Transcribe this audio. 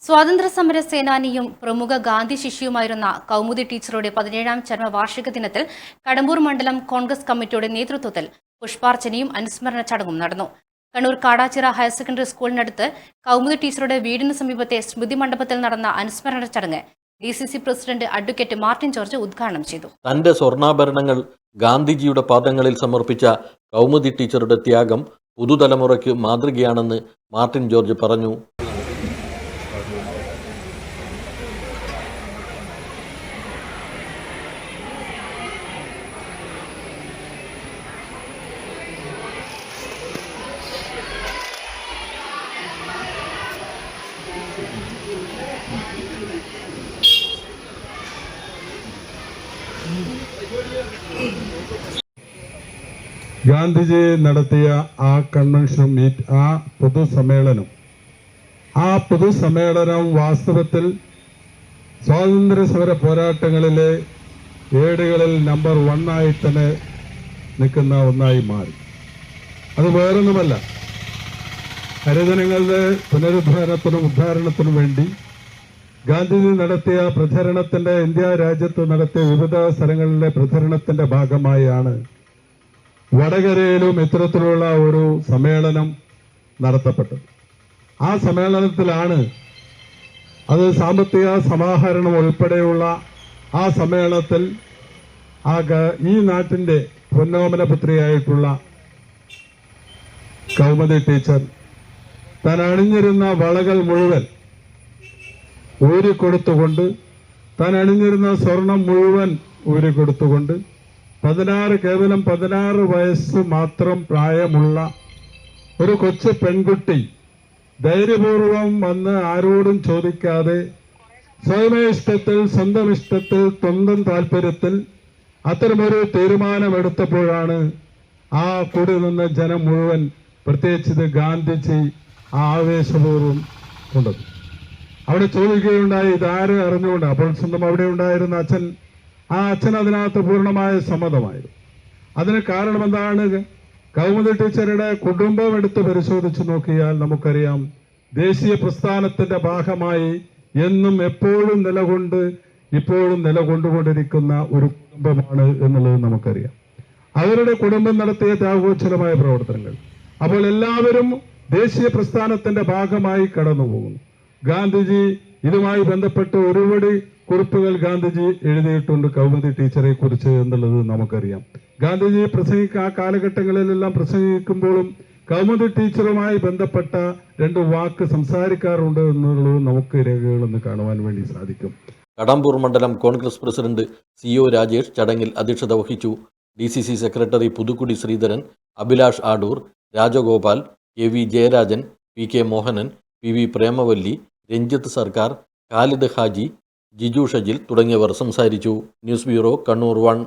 സ്വാതന്ത്ര്യസമര സേനാനിയും പ്രമുഖ ഗാന്ധി ശിഷ്യയുമായിരുന്ന കൗമുദി ടീച്ചറുടെ 17ാം ചരമവാർഷിക ദിനത്തിൽ കടമ്പൂർ മണ്ഡലം കോൺഗ്രസ് കമ്മിറ്റിയുടെ നേതൃത്വത്തിൽ പുഷ്പാർച്ചനയും അനുസ്മരണ ചടങ്ങും നടന്നു. കണ്ണൂർ കാടാച്ചിറ ഹയർ സെക്കൻഡറി സ്കൂളിനടുത്ത് കൗമുദി ടീച്ചറുടെ വീടിന് സമീപത്തെ സ്മൃതി മണ്ഡപത്തിൽ നടന്ന അനുസ്മരണ ചടങ്ങ് DCC president advocate Martin George ഉദ്ഘാടനം ചെയ്തു. തന്റെ സ്വർണ്ണാഭരണങ്ങൾ ഗാന്ധിജിയുടെ പാദങ്ങളിൽ സമർപ്പിച്ച കൗമുദി ടീച്ചറുടെ ത്യാഗം പുതുതലമുറയ്ക്ക് മാതൃകയാണെന്ന് മാർട്ടിൻ ജോർജ് പറഞ്ഞു. ഗാന്ധിജി നടത്തിയ ആ കൺവെൻഷൻ മീറ്റ്, ആ പൊതുസമ്മേളനം വാസ്തവത്തിൽ സ്വാതന്ത്ര്യ സമര പോരാട്ടങ്ങളിലെ ഏടുകളിൽ നമ്പർ 1 ആയി തന്നെ നിൽക്കുന്ന ഒന്നായി മാറി. അത് വേറൊന്നുമല്ല, ഹരിജനങ്ങളുടെ ഉദ്ധാരണത്തിനും വേണ്ടി ഗാന്ധിജി നടത്തിയ പ്രചരണത്തിന്റെ, ഇന്ത്യ രാജ്യത്ത് നടത്തിയ വിവിധ സ്ഥലങ്ങളിലെ പ്രചരണത്തിന്റെ ഭാഗമായാണ് വടകരയിലും ഇത്തരത്തിലുള്ള ഒരു സമ്മേളനം നടത്തപ്പെട്ടത്. ആ സമ്മേളനത്തിലാണ് അത് സാമ്പത്തിക സമാഹരണം ഉൾപ്പെടെയുള്ള ആ സമ്മേളനത്തിൽ ഈ നാട്ടിന്റെ പൊന്നോമന പുത്രിയായിട്ടുള്ള കൗമുദി ടീച്ചർ താൻ അണിഞ്ഞിരുന്ന വളകൾ മുഴുവൻ ഊരിക്കൊടുത്തുകൊണ്ട്, താൻ അണിഞ്ഞിരുന്ന സ്വർണം മുഴുവൻ ഊരിക്കൊടുത്തുകൊണ്ട് കേവലം 16 വയസ്സ് മാത്രം പ്രായമുള്ള ഒരു കൊച്ചു പെൺകുട്ടി ധൈര്യപൂർവം വന്ന് ആരോടും ചോദിക്കാതെ സ്വന്തം ഇഷ്ടത്തിൽ സ്വന്തം താല്പര്യത്തിൽ അത്തരമൊരു തീരുമാനമെടുത്തപ്പോഴാണ് ആ കൂടി നിന്ന ജനം മുഴുവൻ, പ്രത്യേകിച്ച് ഗാന്ധിജി ആവേശപൂർവ്വം കൊണ്ടത്. അവിടെ ചോദിക്കുകയുണ്ടായി, ഇതാരും അറിഞ്ഞുകൊണ്ട്. അപ്പോൾ സ്വന്തം അവിടെ ഉണ്ടായിരുന്ന അച്ഛൻ അതിനകത്ത് പൂർണ്ണമായ സമ്മതമായിരുന്നു. അതിന് കാരണം എന്താണ്? കൗമുദി ടീച്ചറുടെ കുടുംബം എടുത്ത് പരിശോധിച്ചു നോക്കിയാൽ നമുക്കറിയാം, ദേശീയ പ്രസ്ഥാനത്തിന്റെ ഭാഗമായി എന്നും ഇപ്പോഴും നിലകൊണ്ടുകൊണ്ടിരിക്കുന്ന ഒരു കുടുംബമാണ് എന്നുള്ളത് നമുക്കറിയാം. അവരുടെ കുടുംബം നടത്തിയ ത്യാഗോജ്വലമായ പ്രവർത്തനങ്ങൾ. അപ്പോൾ എല്ലാവരും ദേശീയ പ്രസ്ഥാനത്തിന്റെ ഭാഗമായി കടന്നുപോകുന്നു. ഗാന്ധിജി ഇതുമായി ബന്ധപ്പെട്ട് ഒരുപടി കുറിപ്പുകൾ ഗാന്ധിജി എഴുതിയിട്ടുണ്ട് കൗമുദി ടീച്ചറെ കുറിച്ച് എന്നുള്ളത് നമുക്കറിയാം. ഗാന്ധിജി ആ കാലഘട്ടങ്ങളിലെല്ലാം പ്രസംഗിക്കുമ്പോഴും കൗമുദി ടീച്ചറുമായി ബന്ധപ്പെട്ട 2 വാക്ക് സംസാരിക്കാറുണ്ട് എന്നുള്ളത് നമുക്ക് രേഖകളൊന്ന് കാണുവാൻ വേണ്ടി സാധിക്കും. കടമ്പൂർ മണ്ഡലം കോൺഗ്രസ് പ്രസിഡന്റ് CO രാജേഷ് ചടങ്ങിൽ അധ്യക്ഷത വഹിച്ചു. DCC secretary Puthukkudi Sreedharan, Abhilash Adoor, Rajagopal, KV Jayarajan, PK Mohanan, PV Premavalli, Ranjith സർക്കാർ, ഖാലിദ് ഹാജി, ജിജു ഷജിൽ തുടങ്ങിയവർ സംസാരിച്ചു. News bureau, Kannur 1.